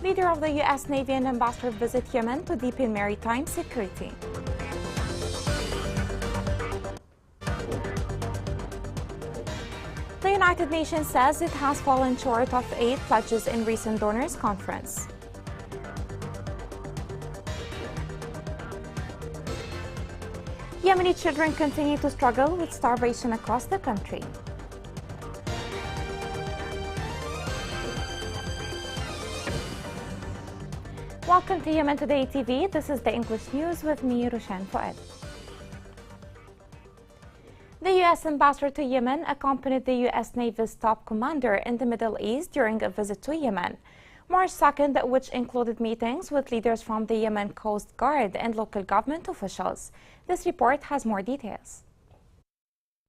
Leader of the U.S. Navy and ambassador visit Yemen to deepen maritime security. The United Nations says it has fallen short of aid pledges in recent donors' conference. Yemeni children continue to struggle with starvation across the country. Welcome to Yemen Today TV. This is the English news with me, Roshan Fouad. The U.S. ambassador to Yemen accompanied the U.S. Navy's top commander in the Middle East during a visit to Yemen. March 2nd, which included meetings with leaders from the Yemen Coast Guard and local government officials. This report has more details.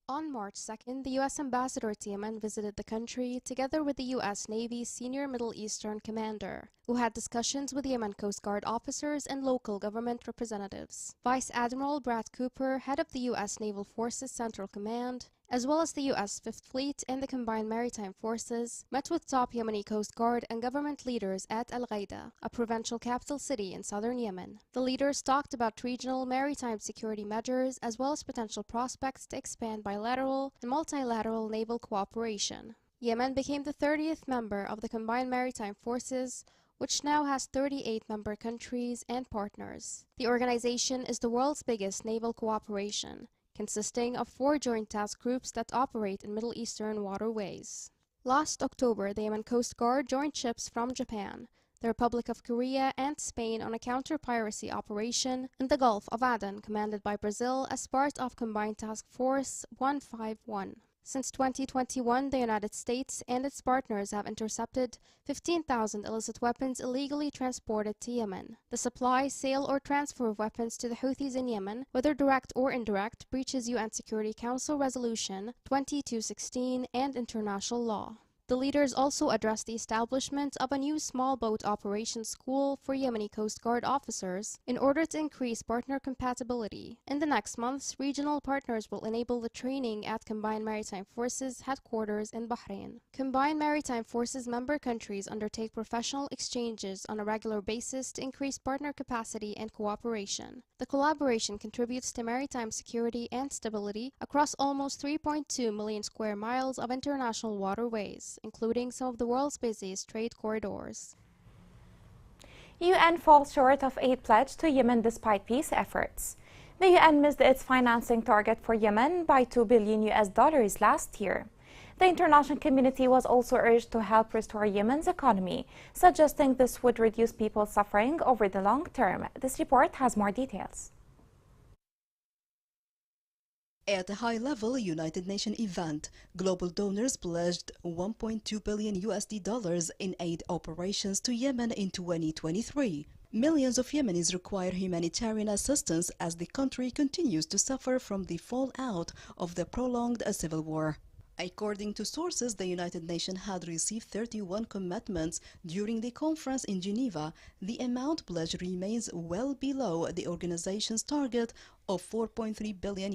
On March 2nd, the U.S. ambassador to Yemen visited the country together with the U.S. Navy's senior Middle Eastern commander, who had discussions with Yemen Coast Guard officers and local government representatives. Vice Admiral Brad Cooper, head of the U.S. Naval Forces Central Command, as well as the U.S. Fifth Fleet and the Combined Maritime Forces, met with top Yemeni Coast Guard and government leaders at Al Ghaida, a provincial capital city in southern Yemen. The leaders talked about regional maritime security measures as well as potential prospects to expand bilateral and multilateral naval cooperation. Yemen became the 30th member of the Combined Maritime Forces, which now has 38 member countries and partners. The organization is the world's biggest naval cooperation, consisting of 4 joint task groups that operate in Middle Eastern waterways. Last October, the Yemen Coast Guard joined ships from Japan, the Republic of Korea, and Spain on a counter-piracy operation in the Gulf of Aden, commanded by Brazil as part of Combined Task Force 151. Since 2021, the United States and its partners have intercepted 15,000 illicit weapons illegally transported to Yemen. The supply, sale, or transfer of weapons to the Houthis in Yemen, whether direct or indirect, breaches UN Security Council Resolution 2216 and international law. The leaders also addressed the establishment of a new small boat operations school for Yemeni Coast Guard officers in order to increase partner compatibility. In the next months, regional partners will enable the training at Combined Maritime Forces headquarters in Bahrain. Combined Maritime Forces member countries undertake professional exchanges on a regular basis to increase partner capacity and cooperation. The collaboration contributes to maritime security and stability across almost 3.2 million square miles of international waterways, including some of the world's busiest trade corridors. UN falls short of aid pledge to Yemen despite peace efforts. The UN missed its financing target for Yemen by $2 billion last year. The international community was also urged to help restore Yemen's economy, suggesting this would reduce people's suffering over the long term. This report has more details. At a high-level United Nations event, global donors pledged $1.2 billion in aid operations to Yemen in 2023. Millions of Yemenis require humanitarian assistance as the country continues to suffer from the fallout of the prolonged civil war. According to sources, the United Nations had received 31 commitments during the conference in Geneva. The amount pledged remains well below the organization's target of $4.3 billion.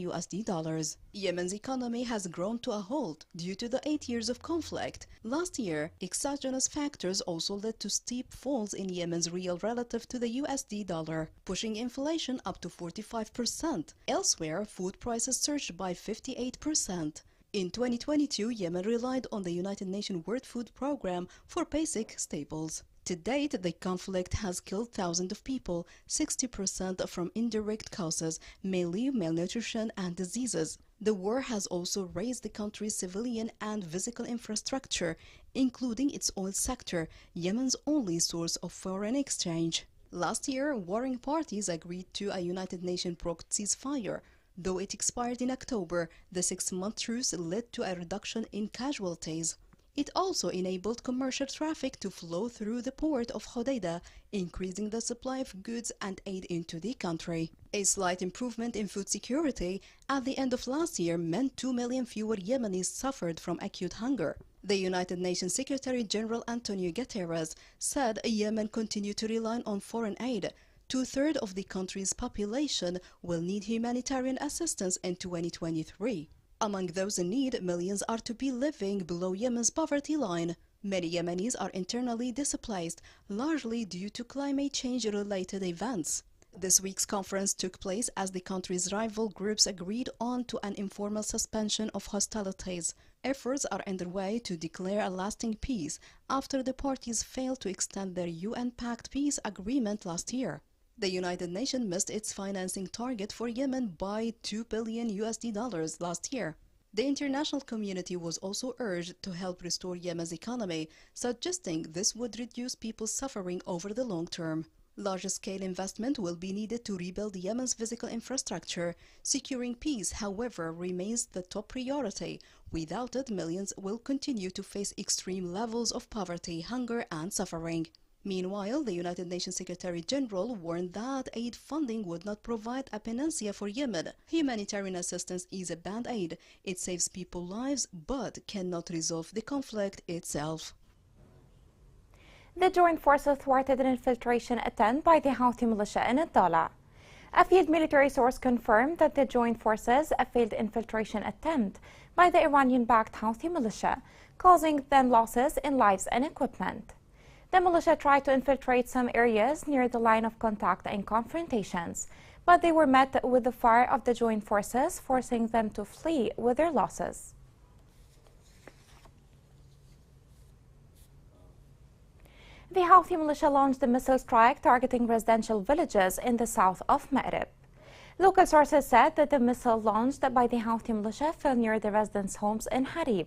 Yemen's economy has grown to a halt due to the 8 years of conflict. Last year, exogenous factors also led to steep falls in Yemen's real relative to the USD dollar, pushing inflation up to 45%. Elsewhere, food prices surged by 58%. In 2022, Yemen relied on the United Nations World Food Programme for basic staples. To date, the conflict has killed thousands of people, 60% from indirect causes, mainly malnutrition and diseases. The war has also raised the country's civilian and physical infrastructure, including its oil sector, Yemen's only source of foreign exchange. Last year, warring parties agreed to a United Nations-propped ceasefire. Though it expired in October, the 6-month truce led to a reduction in casualties. It also enabled commercial traffic to flow through the port of Hodeidah, increasing the supply of goods and aid into the country. A slight improvement in food security at the end of last year meant 2 million fewer Yemenis suffered from acute hunger. The United Nations Secretary General Antonio Guterres said Yemen continued to rely on foreign aid. 2/3 of the country's population will need humanitarian assistance in 2023. Among those in need, millions are to be living below Yemen's poverty line. Many Yemenis are internally displaced, largely due to climate change-related events. This week's conference took place as the country's rival groups agreed on to an informal suspension of hostilities. Efforts are underway to declare a lasting peace after the parties failed to extend their UN-backed peace agreement last year. The United Nations missed its financing target for Yemen by $2 billion last year. The international community was also urged to help restore Yemen's economy, suggesting this would reduce people's suffering over the long term. Large-scale investment will be needed to rebuild Yemen's physical infrastructure. Securing peace, however, remains the top priority. Without it, millions will continue to face extreme levels of poverty, hunger, and suffering. Meanwhile, the United Nations Secretary-General warned that aid funding would not provide a panacea for Yemen. Humanitarian assistance is a band-aid. It saves people's lives, but cannot resolve the conflict itself. The joint forces thwarted an infiltration attempt by the Houthi militia in Adala. A field military source confirmed that the joint forces failed infiltration attempt by the Iranian-backed Houthi militia, causing them losses in lives and equipment. The militia tried to infiltrate some areas near the line of contact and confrontations, but they were met with the fire of the joint forces, forcing them to flee with their losses. The Houthi militia launched a missile strike targeting residential villages in the south of Ma'rib. Local sources said that the missile launched by the Houthi militia fell near the residents' homes in Harib.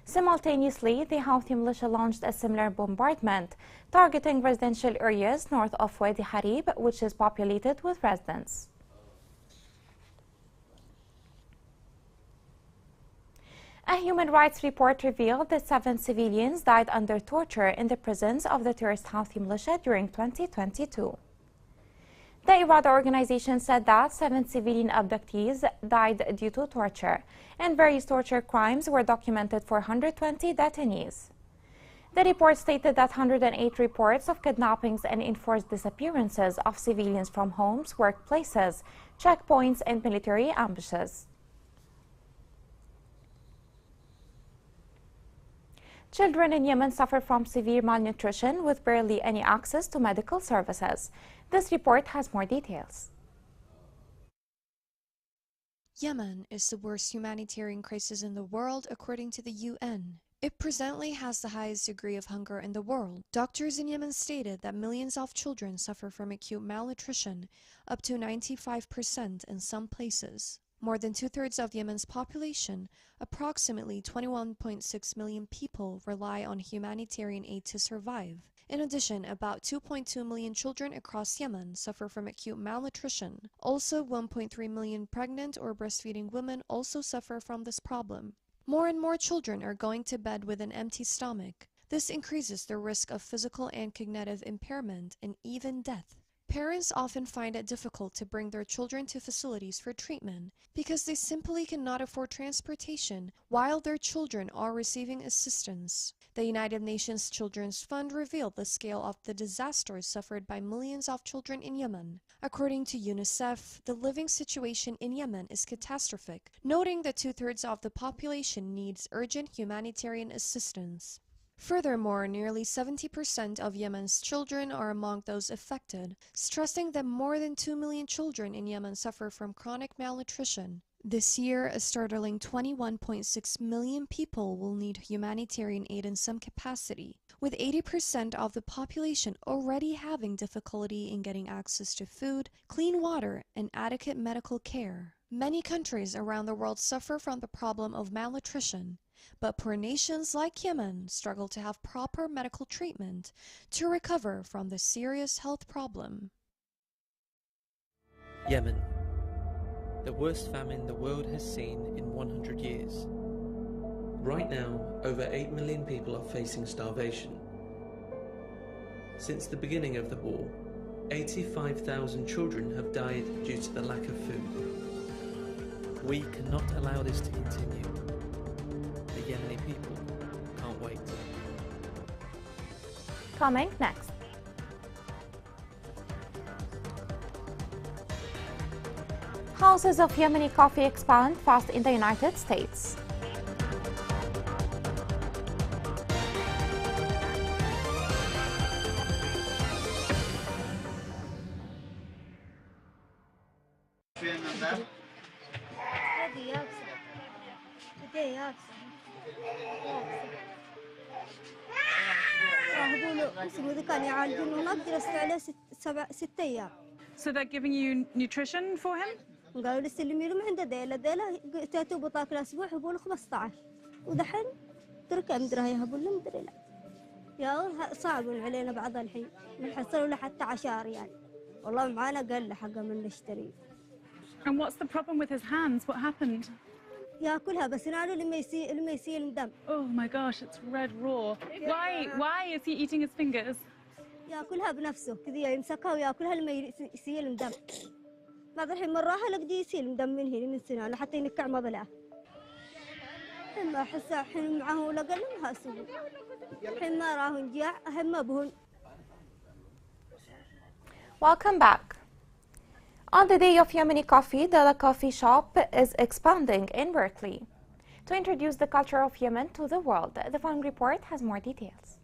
Simultaneously, the Houthi militia launched a similar bombardment targeting residential areas north of Wadi Harib, which is populated with residents. A human rights report revealed that 7 civilians died under torture in the prisons of the terrorist Houthi militia during 2022. The Irada organization said that 7 civilian abductees died due to torture, and various torture crimes were documented for 120 detainees. The report stated that 108 reports of kidnappings and enforced disappearances of civilians from homes, workplaces, checkpoints, and military ambushes. Children in Yemen suffer from severe malnutrition with barely any access to medical services. This report has more details. Yemen is the worst humanitarian crisis in the world, according to the UN. It presently has the highest degree of hunger in the world. Doctors in Yemen stated that millions of children suffer from acute malnutrition, up to 95% in some places. More than two-thirds of Yemen's population, approximately 21.6 million people, rely on humanitarian aid to survive. In addition, about 2.2 million children across Yemen suffer from acute malnutrition. Also, 1.3 million pregnant or breastfeeding women also suffer from this problem. More and more children are going to bed with an empty stomach. This increases the risk of physical and cognitive impairment and even death. Parents often find it difficult to bring their children to facilities for treatment because they simply cannot afford transportation while their children are receiving assistance. The United Nations Children's Fund revealed the scale of the disasters suffered by millions of children in Yemen. According to UNICEF, the living situation in Yemen is catastrophic, noting that two-thirds of the population needs urgent humanitarian assistance. Furthermore, nearly 70% of Yemen's children are among those affected, stressing that more than 2 million children in Yemen suffer from chronic malnutrition. This year, a startling 21.6 million people will need humanitarian aid in some capacity, with 80% of the population already having difficulty in getting access to food, clean water, and adequate medical care. Many countries around the world suffer from the problem of malnutrition, but poor nations like Yemen struggle to have proper medical treatment to recover from this serious health problem. Yemen, the worst famine the world has seen in 100 years. Right now, over 8 million people are facing starvation. Since the beginning of the war, 85,000 children have died due to the lack of food. We cannot allow this to continue. The Yemeni people can't wait. Coming next. Houses of Yemeni coffee expand fast in the United States. So they're giving you nutrition for him? قالوا لي سلمي له ما عنده ديله تاتو بطاك الاسبوع يبون 15 ودحين تركه مدري هي يهبون له مدري لا يا صعبون علينا بعض الحين بنحصلوا له حتى 10 ريال والله معانا قال له حقه من نشتري. And what's the problem with his hands? What happened? ياكلها بس ينالوا لما يسيل دم. Oh my gosh, it's red raw. Why is he eating his fingers? ياكلها بنفسه كذا يمسكها وياكلها لما يسيل دم. بعض الحين مراها لقدي يسيل دم من هنا من سنانه حتى ينكع مضله. ما احس الحين معه ولا قال ما هسوي. الحين ما راهن جاع هم بهن. Welcome back. On the day of Yemeni coffee, the coffee shop is expanding in Berkeley. To introduce the culture of Yemen to the world, the following report has more details.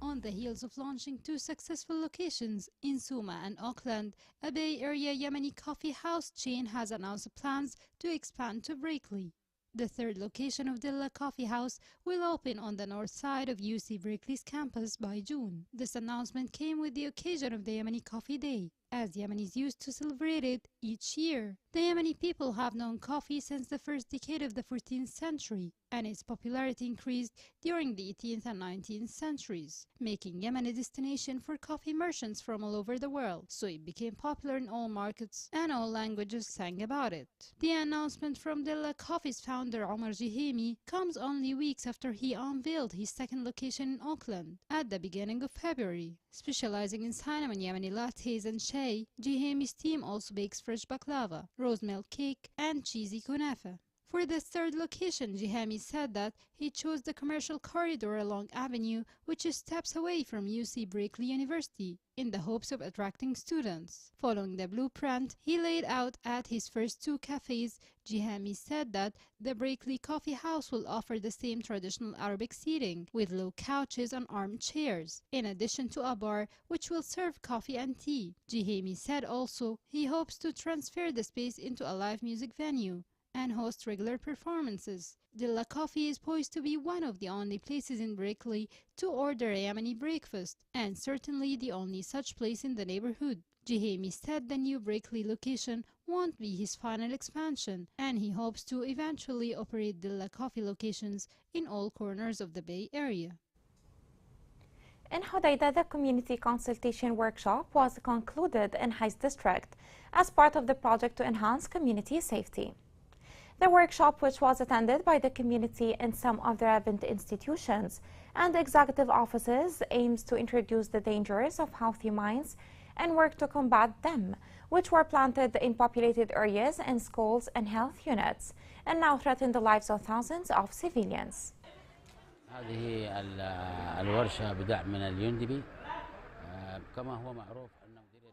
On the heels of launching 2 successful locations in Suma and Auckland, a Bay Area Yemeni coffee house chain has announced plans to expand to Berkeley. The 3rd location of Dilla Coffee House will open on the north side of UC Berkeley's campus by June. This announcement came with the occasion of the Yemeni Coffee Day, as Yemenis used to celebrate it each year. The Yemeni people have known coffee since the first decade of the 14th century, and its popularity increased during the 18th and 19th centuries, making Yemen a destination for coffee merchants from all over the world, so it became popular in all markets and all languages sang about it. The announcement from Dilla Coffee's founder Omar Jihemi comes only weeks after he unveiled his 2nd location in Auckland at the beginning of February. Specializing in cinnamon Yemeni lattes and shay, Jihemi's team also bakes fresh baklava, rose milk cake, and cheesy kunafa. For this 3rd location, Jihemi said that he chose the commercial corridor along Avenue, which is steps away from UC Berkeley University, in the hopes of attracting students. Following the blueprint he laid out at his first 2 cafes, Jihemi said that the Berkeley Coffee House will offer the same traditional Arabic seating, with low couches and armchairs, in addition to a bar which will serve coffee and tea. Jihemi said also he hopes to transfer the space into a live music venue and host regular performances. Dilla Coffee is poised to be one of the only places in Berkeley to order a Yemeni breakfast, and certainly the only such place in the neighborhood. Jihemi said the new Berkeley location won't be his final expansion, and he hopes to eventually operate Dilla Coffee locations in all corners of the Bay Area. In Hodeidah, the community consultation workshop was concluded in Hais District as part of the project to enhance community safety. The workshop, which was attended by the community and some of the relevant institutions and executive offices, aims to introduce the dangers of healthy mines and work to combat them, which were planted in populated areas and schools and health units, and now threaten the lives of thousands of civilians. هذه الورشة بدعم من اليوندبي كما هو معروف.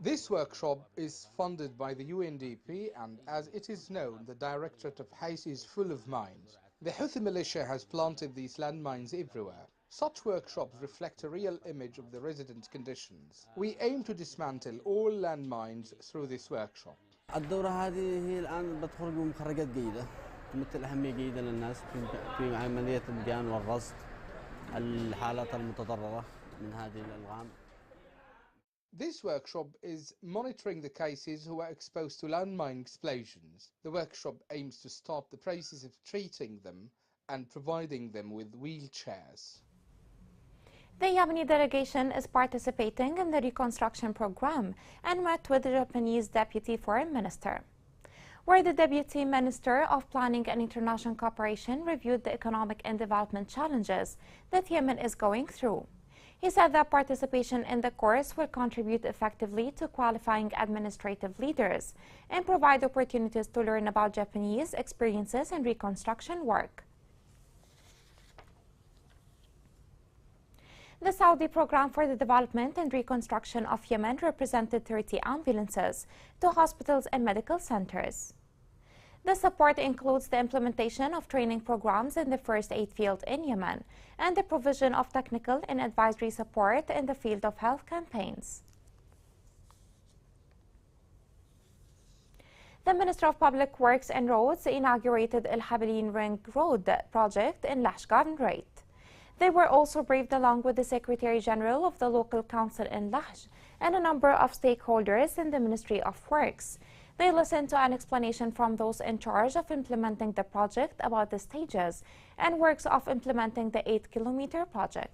This workshop is funded by the UNDP, and as it is known, the Directorate of Hais is full of mines. The Houthi militia has planted these landmines everywhere. Such workshops reflect a real image of the resident conditions. We aim to dismantle all landmines through this workshop. الدورة هذه هي الآن بتخرج بمخرجات جيدة تمثل أهمية جيدة للناس في عملية الديان والرصد الحالات المتضررة من هذه الألغام. This workshop is monitoring the cases who are exposed to landmine explosions. The workshop aims to start the process of treating them and providing them with wheelchairs. The Yemeni delegation is participating in the reconstruction program and met with the Japanese Deputy Foreign Minister, where the Deputy Minister of Planning and International Cooperation reviewed the economic and development challenges that Yemen is going through. He said that participation in the course will contribute effectively to qualifying administrative leaders and provide opportunities to learn about Japanese experiences in reconstruction work. The Saudi Program for the Development and Reconstruction of Yemen represented 30 ambulances to hospitals and medical centers. The support includes the implementation of training programs in the first aid field in Yemen and the provision of technical and advisory support in the field of health campaigns. The Minister of Public Works and Roads inaugurated El Habeline Ring Road project in Lahj Governorate. They were also briefed along with the Secretary General of the local council in Lahj and a number of stakeholders in the Ministry of Works. They listened to an explanation from those in charge of implementing the project about the stages and works of implementing the 8-kilometer project.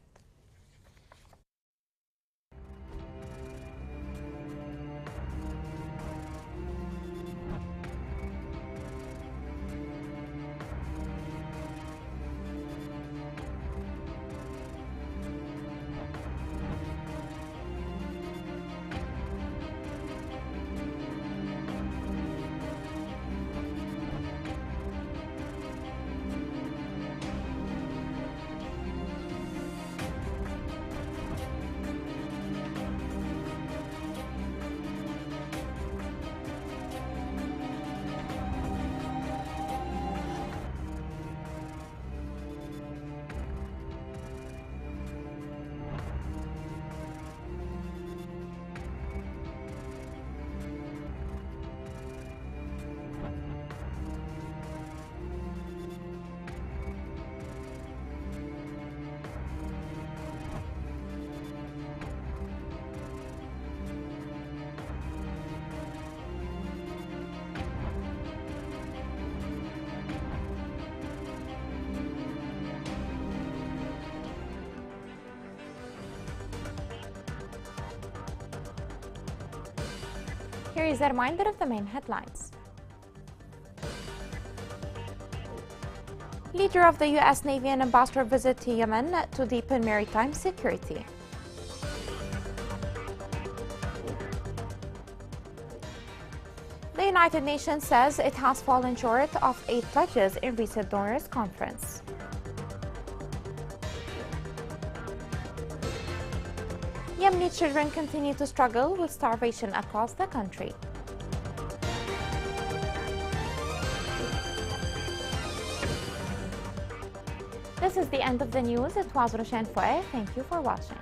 Here is a reminder of the main headlines. Leader of the U.S. Navy and ambassador visit to Yemen to deepen maritime security. The United Nations says it has fallen short of 8 pledges in recent donors conference. Yemeni children continue to struggle with starvation across the country. This is the end of the news. It was Roshan Foe. Thank you for watching.